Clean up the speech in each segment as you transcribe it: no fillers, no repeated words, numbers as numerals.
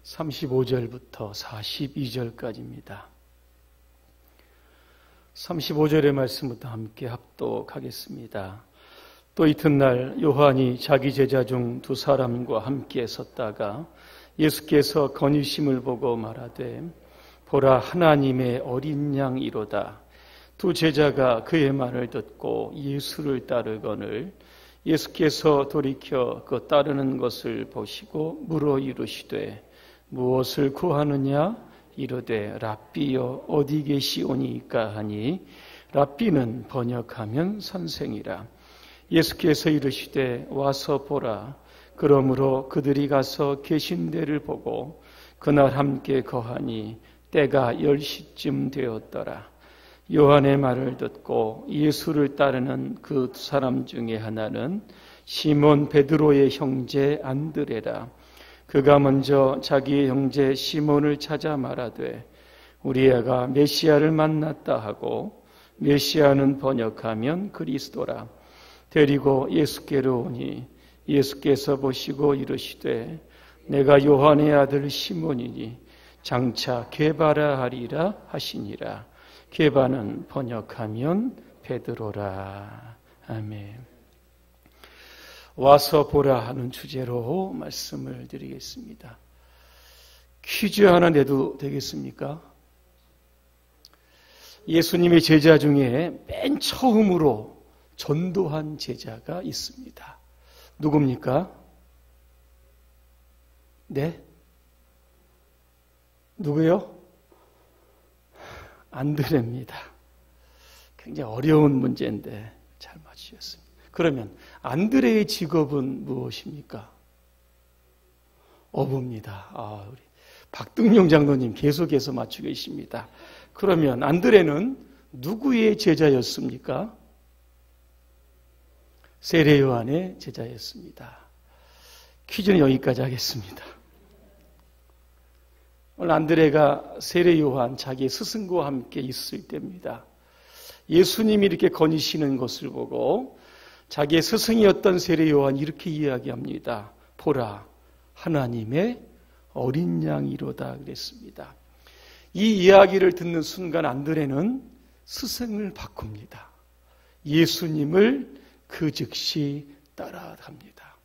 35절부터 42절까지입니다. 35절의 말씀부터 함께 합독하겠습니다. 또 이튿날 요한이 자기 제자 중 두 사람과 함께 섰다가 예수께서 건유심을 보고 말하되 보라 하나님의 어린 양이로다. 두 제자가 그의 말을 듣고 예수를 따르거늘 예수께서 돌이켜 그 따르는 것을 보시고 물어 이르시되 무엇을 구하느냐? 이르되 랍비여 어디 계시오니까 하니 랍비는 번역하면 선생이라. 예수께서 이르시되 와서 보라. 그러므로 그들이 가서 계신 데를 보고 그날 함께 거하니 때가 10시쯤 되었더라. 요한의 말을 듣고 예수를 따르는 그 사람 중에 하나는 시몬 베드로의 형제 안드레라. 그가 먼저 자기의 형제 시몬을 찾아 말하되 우리 애가 메시아를 만났다 하고, 메시아는 번역하면 그리스도라. 데리고 예수께로 오니 예수께서 보시고 이르시되 내가 요한의 아들 시몬이니 장차 게바라 하리라 하시니라. 게바는 번역하면 베드로라. 아멘. 와서 보라 하는 주제로 말씀을 드리겠습니다. 퀴즈 하나 내도 되겠습니까? 예수님의 제자 중에 맨 처음으로 전도한 제자가 있습니다. 누굽니까? 네? 누구요? 안드레입니다. 굉장히 어려운 문제인데 잘 맞추셨습니다. 그러면 안드레의 직업은 무엇입니까? 어부입니다. 우리 박등용 장로님 계속해서 맞추고 계십니다. 그러면 안드레는 누구의 제자였습니까? 세례 요한의 제자였습니다. 퀴즈는 여기까지 하겠습니다. 오늘 안드레가 세례 요한 자기 스승과 함께 있을 때입니다. 예수님이 이렇게 거니시는 것을 보고 자기의 스승이었던 세례 요한이 이렇게 이야기합니다. 보라 하나님의 어린 양이로다 그랬습니다. 이 이야기를 듣는 순간 안드레는 스승을 바꿉니다. 예수님을 그 즉시 따라갑니다.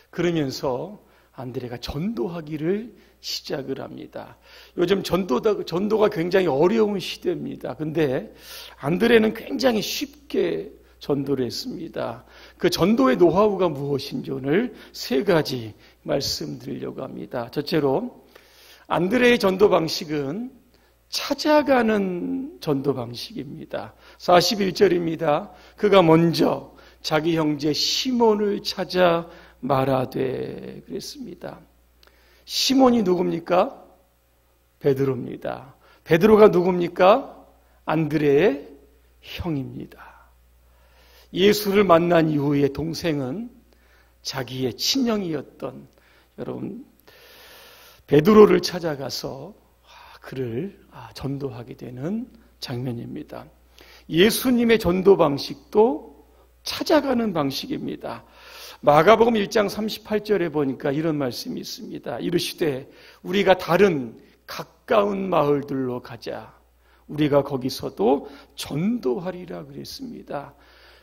그러면서 안드레가 전도하기를 시작을 합니다. 요즘 전도가 굉장히 어려운 시대입니다. 근데 안드레는 굉장히 쉽게 전도를 했습니다. 그 전도의 노하우가 무엇인지 오늘 세 가지 말씀드리려고 합니다. 첫째로 안드레의 전도 방식은 찾아가는 전도 방식입니다. 41절입니다. 그가 먼저 자기 형제 시몬을 찾아 말하되 그랬습니다. 시몬이 누굽니까? 베드로입니다. 베드로가 누굽니까? 안드레의 형입니다. 예수를 만난 이후에 동생은 자기의 친형이었던 여러분 베드로를 찾아가서 그를 전도하게 되는 장면입니다. 예수님의 전도 방식도 찾아가는 방식입니다. 마가복음 1장 38절에 보니까 이런 말씀이 있습니다. 이르시되 우리가 다른 가까운 마을들로 가자. 우리가 거기서도 전도하리라 그랬습니다.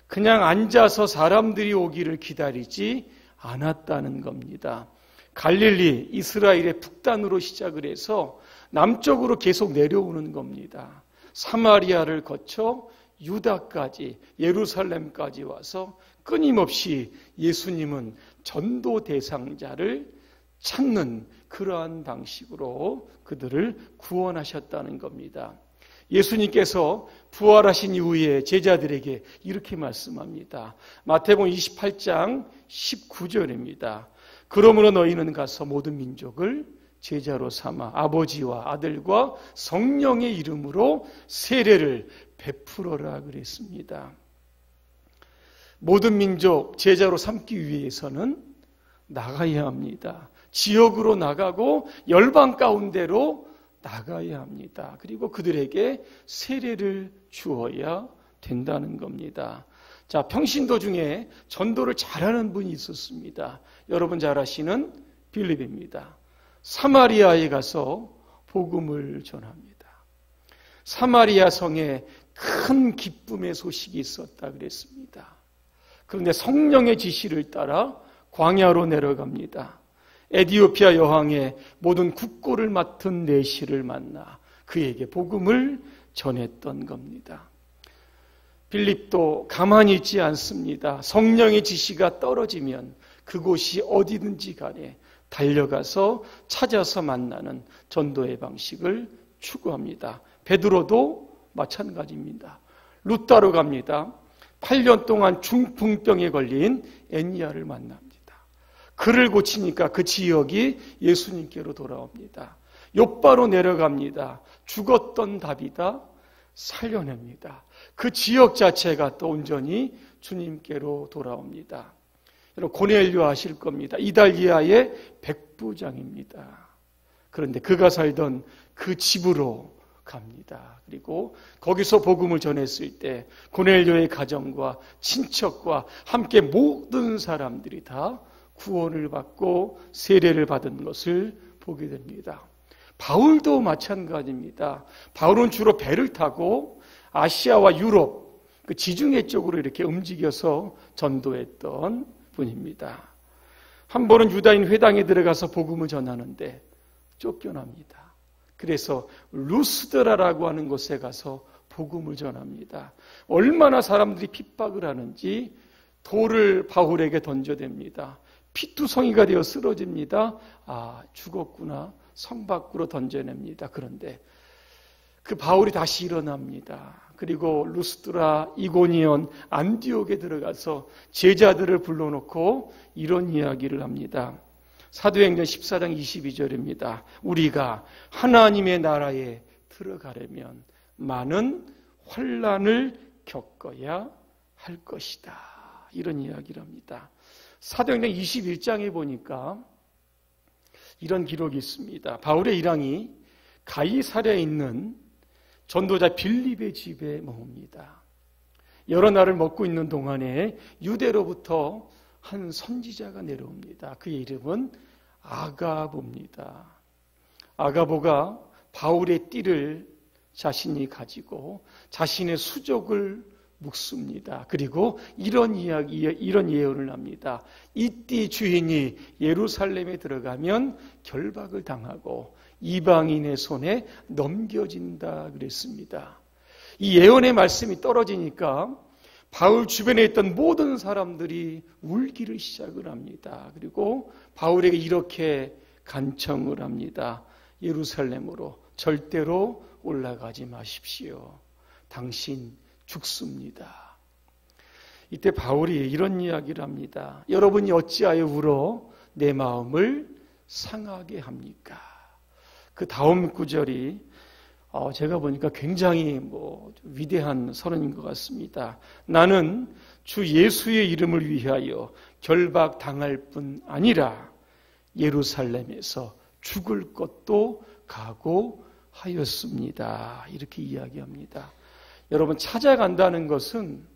그냥 앉아서 사람들이 오기를 기다리지 않았다는 겁니다. 갈릴리, 이스라엘의 북단으로 시작을 해서 남쪽으로 계속 내려오는 겁니다. 사마리아를 거쳐 유다까지, 예루살렘까지 와서 끊임없이 예수님은 전도 대상자를 찾는 그러한 방식으로 그들을 구원하셨다는 겁니다. 예수님께서 부활하신 이후에 제자들에게 이렇게 말씀합니다. 마태복음 28장 19절입니다. 그러므로 너희는 가서 모든 민족을 제자로 삼아 아버지와 아들과 성령의 이름으로 세례를 베풀어라 그랬습니다. 모든 민족 제자로 삼기 위해서는 나가야 합니다. 지역으로 나가고 열방 가운데로 나가야 합니다. 그리고 그들에게 세례를 주어야 된다는 겁니다. 자, 평신도 중에 전도를 잘하는 분이 있었습니다. 여러분 잘 아시는 빌립입니다. 사마리아에 가서 복음을 전합니다. 사마리아 성에 큰 기쁨의 소식이 있었다 그랬습니다. 그런데 성령의 지시를 따라 광야로 내려갑니다. 에디오피아 여왕의 모든 국고를 맡은 내시를 만나 그에게 복음을 전했던 겁니다. 빌립도 가만히 있지 않습니다. 성령의 지시가 떨어지면 그곳이 어디든지 간에 달려가서 찾아서 만나는 전도의 방식을 추구합니다. 베드로도 마찬가지입니다. 루따로 갑니다. 8년 동안 중풍병에 걸린 애니아를 만납니다. 그를 고치니까 그 지역이 예수님께로 돌아옵니다. 욥바로 내려갑니다. 죽었던 다비다 살려냅니다. 그 지역 자체가 또 온전히 주님께로 돌아옵니다. 여러분 고넬료 아실 겁니다. 이달리아의 백부장입니다. 그런데 그가 살던 그 집으로 갑니다. 그리고 거기서 복음을 전했을 때 고넬료의 가정과 친척과 함께 모든 사람들이 다 구원을 받고 세례를 받은 것을 보게 됩니다. 바울도 마찬가지입니다. 바울은 주로 배를 타고 아시아와 유럽, 그 지중해 쪽으로 이렇게 움직여서 전도했던 분입니다. 한 번은 유다인 회당에 들어가서 복음을 전하는데 쫓겨납니다. 그래서 루스드라라고 하는 곳에 가서 복음을 전합니다. 얼마나 사람들이 핍박을 하는지 돌을 바울에게 던져댑니다. 피투성이가 되어 쓰러집니다. 아, 죽었구나. 성 밖으로 던져냅니다. 그런데 그 바울이 다시 일어납니다. 그리고 루스드라, 이고니온, 안디옥에 들어가서 제자들을 불러놓고 이런 이야기를 합니다. 사도행전 14장 22절입니다. 우리가 하나님의 나라에 들어가려면 많은 환난을 겪어야 할 것이다. 이런 이야기를 합니다. 사도행전 21장에 보니까 이런 기록이 있습니다. 바울의 일행이 가이사랴에 있는 전도자 빌립의 집에 머뭅니다. 여러 날을 먹고 있는 동안에 유대로부터 한 선지자가 내려옵니다. 그의 이름은 아가보입니다. 아가보가 바울의 띠를 자신이 가지고 자신의 수족을 묵습니다. 그리고 이런 예언을 합니다. 이 띠 주인이 예루살렘에 들어가면 결박을 당하고 이방인의 손에 넘겨진다 그랬습니다. 이 예언의 말씀이 떨어지니까 바울 주변에 있던 모든 사람들이 울기를 시작을 합니다. 그리고 바울에게 이렇게 간청을 합니다. 예루살렘으로 절대로 올라가지 마십시오. 당신 죽습니다. 이때 바울이 이런 이야기를 합니다. 여러분이 어찌하여 울어 내 마음을 상하게 합니까? 그 다음 구절이 제가 보니까 굉장히 위대한 선언인 것 같습니다. 나는 주 예수의 이름을 위하여 결박당할 뿐 아니라 예루살렘에서 죽을 것도 각오하였습니다. 이렇게 이야기합니다. 여러분 찾아간다는 것은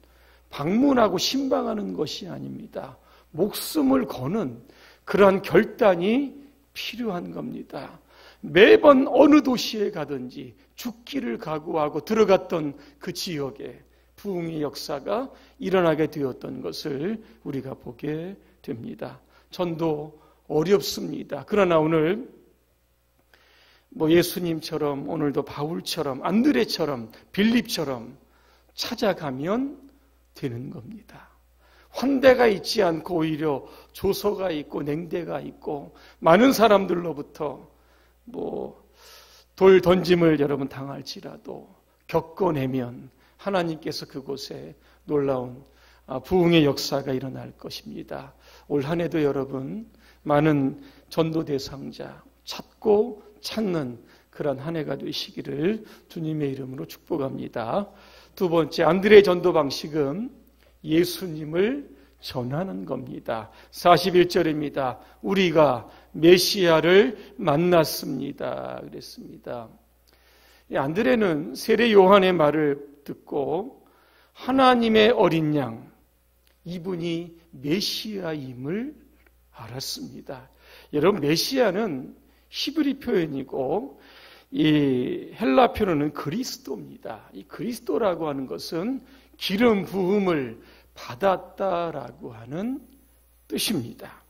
방문하고 신방하는 것이 아닙니다. 목숨을 거는 그러한 결단이 필요한 겁니다. 매번 어느 도시에 가든지 죽기를 각오하고 들어갔던 그 지역에 부흥의 역사가 일어나게 되었던 것을 우리가 보게 됩니다. 전도 어렵습니다. 그러나 오늘 예수님처럼 오늘도 바울처럼 안드레처럼 빌립처럼 찾아가면 되는 겁니다. 환대가 있지 않고 오히려 조소가 있고 냉대가 있고 많은 사람들로부터 돌 던짐을 여러분 당할지라도 겪어내면 하나님께서 그곳에 놀라운 부흥의 역사가 일어날 것입니다. 올 한 해도 여러분 많은 전도 대상자 찾고 찾는 그런 한 해가 되시기를 주님의 이름으로 축복합니다. 두 번째, 안드레의 전도 방식은 예수님을 전하는 겁니다. 41절입니다. 우리가 메시아를 만났습니다. 그랬습니다. 안드레는 세례 요한의 말을 듣고 하나님의 어린 양, 이분이 메시아임을 알았습니다. 여러분, 메시아는 히브리 표현이고 이 헬라 표현은 그리스도입니다. 이 그리스도라고 하는 것은 기름 부음을 받았다라고 하는 뜻입니다.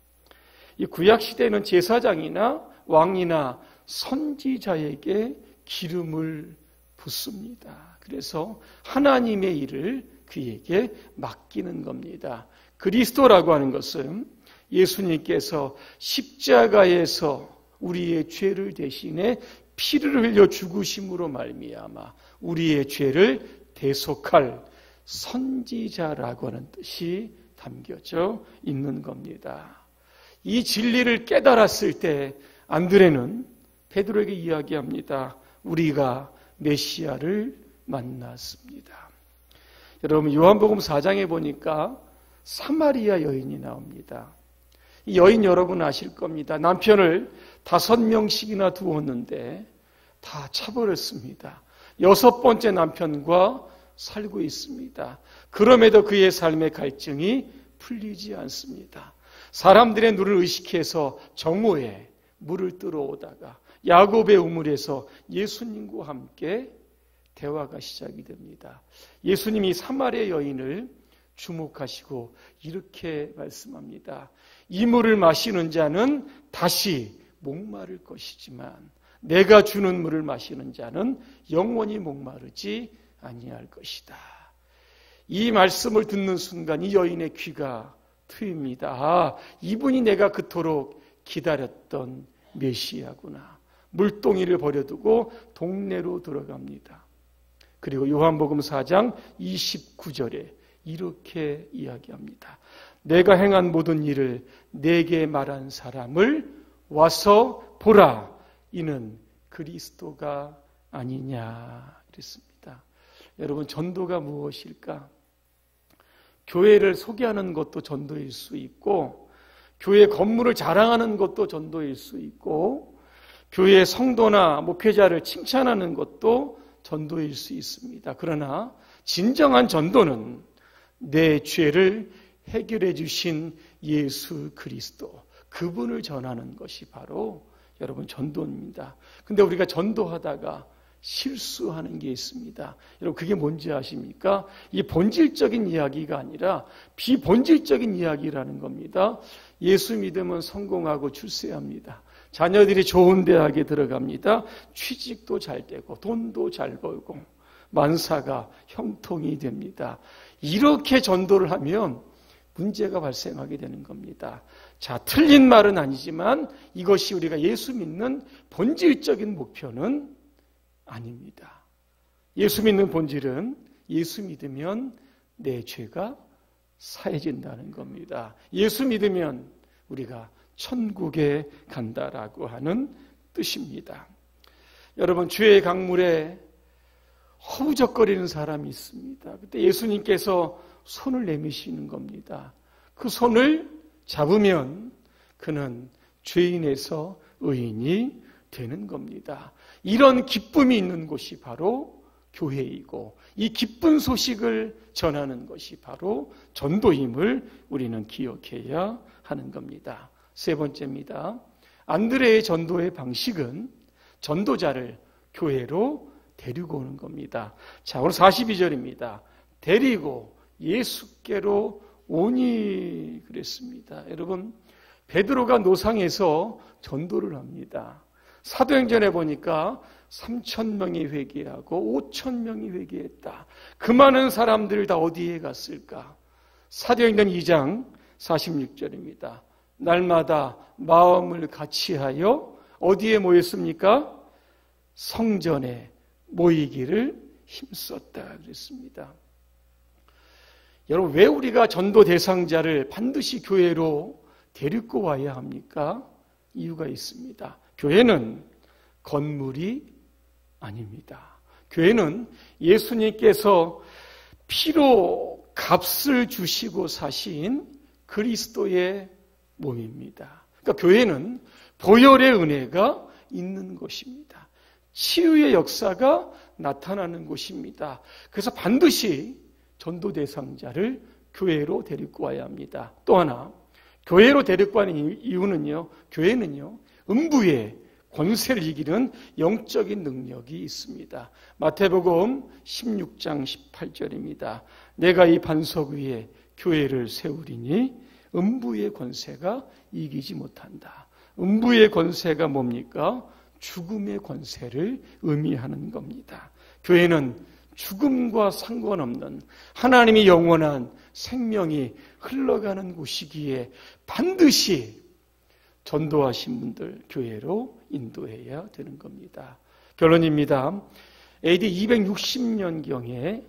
이 구약 시대에는 제사장이나 왕이나 선지자에게 기름을 붓습니다. 그래서 하나님의 일을 그에게 맡기는 겁니다. 그리스도라고 하는 것은 예수님께서 십자가에서 우리의 죄를 대신해 피를 흘려 죽으심으로 말미암아 우리의 죄를 대속할 선지자라고 하는 뜻이 담겨져 있는 겁니다. 이 진리를 깨달았을 때 안드레는 베드로에게 이야기합니다. 우리가 메시아를 만났습니다. 여러분 요한복음 4장에 보니까 사마리아 여인이 나옵니다. 이 여인 여러분 아실 겁니다. 남편을 5명씩이나 두었는데 다 차버렸습니다. 6번째 남편과 살고 있습니다. 그럼에도 그의 삶의 갈증이 풀리지 않습니다. 사람들의 눈을 의식해서 정오에 물을 뜨러 오다가 야곱의 우물에서 예수님과 함께 대화가 시작이 됩니다. 예수님이 사마리아 여인을 주목하시고 이렇게 말씀합니다. 이 물을 마시는 자는 다시 목마를 것이지만 내가 주는 물을 마시는 자는 영원히 목마르지 아니할 것이다. 이 말씀을 듣는 순간 이 여인의 귀가 트입니다. 아, 이분이 내가 그토록 기다렸던 메시아구나. 물동이를 버려두고 동네로 들어갑니다. 그리고 요한복음 4장 29절에 이렇게 이야기합니다. 내가 행한 모든 일을 내게 말한 사람을 와서 보라. 이는 그리스도가 아니냐 그랬습니다. 여러분 전도가 무엇일까? 교회를 소개하는 것도 전도일 수 있고 교회 건물을 자랑하는 것도 전도일 수 있고 교회 성도나 목회자를 칭찬하는 것도 전도일 수 있습니다. 그러나 진정한 전도는 내 죄를 해결해 주신 예수 그리스도 그분을 전하는 것이 바로 여러분 전도입니다. 근데 우리가 전도하다가 실수하는 게 있습니다. 여러분 그게 뭔지 아십니까? 이 본질적인 이야기가 아니라 비본질적인 이야기라는 겁니다. 예수 믿으면 성공하고 출세합니다. 자녀들이 좋은 대학에 들어갑니다. 취직도 잘 되고 돈도 잘 벌고 만사가 형통이 됩니다. 이렇게 전도를 하면 문제가 발생하게 되는 겁니다. 자, 틀린 말은 아니지만 이것이 우리가 예수 믿는 본질적인 목표는 아닙니다. 예수 믿는 본질은 예수 믿으면 내 죄가 사해진다는 겁니다. 예수 믿으면 우리가 천국에 간다라고 하는 뜻입니다. 여러분 죄의 강물에 허우적거리는 사람이 있습니다. 그때 예수님께서 손을 내미시는 겁니다. 그 손을 잡으면 그는 죄인에서 의인이 되는 겁니다. 이런 기쁨이 있는 곳이 바로 교회이고 이 기쁜 소식을 전하는 것이 바로 전도임을 우리는 기억해야 하는 겁니다. 세 번째입니다. 안드레의 전도의 방식은 전도자를 교회로 데리고 오는 겁니다. 자, 오늘 42절입니다. 데리고 예수께로 오니 그랬습니다. 여러분 베드로가 노상에서 전도를 합니다. 사도행전에 보니까 3,000명이 회개하고 5,000명이 회개했다. 그 많은 사람들 다 어디에 갔을까? 사도행전 2장 46절입니다. 날마다 마음을 같이하여 어디에 모였습니까? 성전에 모이기를 힘썼다 그랬습니다. 여러분 왜 우리가 전도 대상자를 반드시 교회로 데리고 와야 합니까? 이유가 있습니다. 교회는 건물이 아닙니다. 교회는 예수님께서 피로 값을 주시고 사신 그리스도의 몸입니다. 그러니까 교회는 보혈의 은혜가 있는 곳입니다. 치유의 역사가 나타나는 곳입니다. 그래서 반드시 전도 대상자를 교회로 데리고 와야 합니다. 또 하나 교회로 데리고 가는 이유는요. 교회는요. 음부의 권세를 이기는 영적인 능력이 있습니다. 마태복음 16장 18절입니다. 내가 이 반석 위에 교회를 세우리니 음부의 권세가 이기지 못한다. 음부의 권세가 뭡니까? 죽음의 권세를 의미하는 겁니다. 교회는 죽음과 상관없는 하나님의 영원한 생명이 흘러가는 곳이기에 반드시 전도하신 분들 교회로 인도해야 되는 겁니다. 결론입니다. AD 260년경에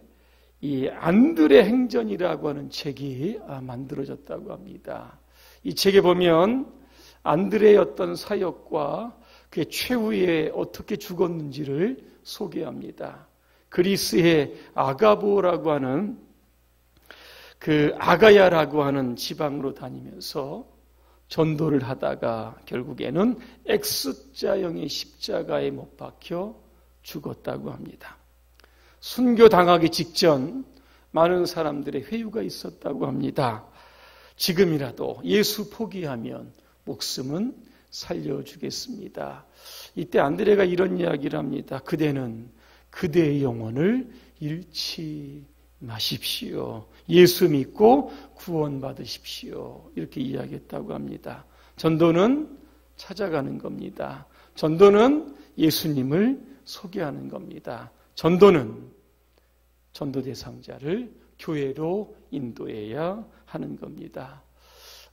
이 안드레 행전이라고 하는 책이 만들어졌다고 합니다. 이 책에 보면 안드레의 어떤 사역과 그의 최후에 어떻게 죽었는지를 소개합니다. 그리스의 아가보라고 하는 그 아가야라고 하는 지방으로 다니면서 전도를 하다가 결국에는 X자형의 십자가에 못 박혀 죽었다고 합니다. 순교당하기 직전 많은 사람들의 회유가 있었다고 합니다. 지금이라도 예수 포기하면 목숨은 살려주겠습니다. 이때 안드레가 이런 이야기를 합니다. 그대는 그대의 영혼을 잃지 마십시오. 예수 믿고 구원받으십시오. 이렇게 이야기했다고 합니다. 전도는 찾아가는 겁니다. 전도는 예수님을 소개하는 겁니다. 전도는 전도 대상자를 교회로 인도해야 하는 겁니다.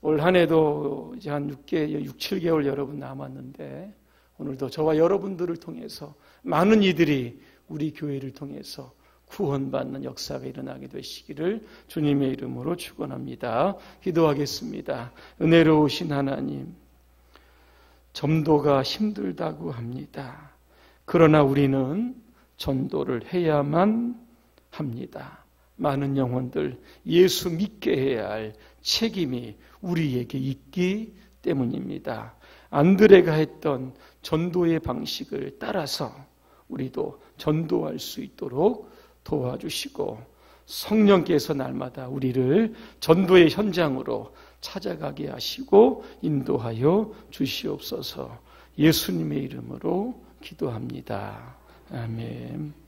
올 한 해도 이제 한 6, 7개월 여러분 남았는데 오늘도 저와 여러분들을 통해서 많은 이들이 우리 교회를 통해서 구원받는 역사가 일어나게 되시기를 주님의 이름으로 축원합니다. 기도하겠습니다. 은혜로우신 하나님, 전도가 힘들다고 합니다. 그러나 우리는 전도를 해야만 합니다. 많은 영혼들 예수 믿게 해야 할 책임이 우리에게 있기 때문입니다. 안드레가 했던 전도의 방식을 따라서 우리도 전도할 수 있도록 도와주시고 성령께서 날마다 우리를 전도의 현장으로 찾아가게 하시고 인도하여 주시옵소서. 예수님의 이름으로 기도합니다. 아멘.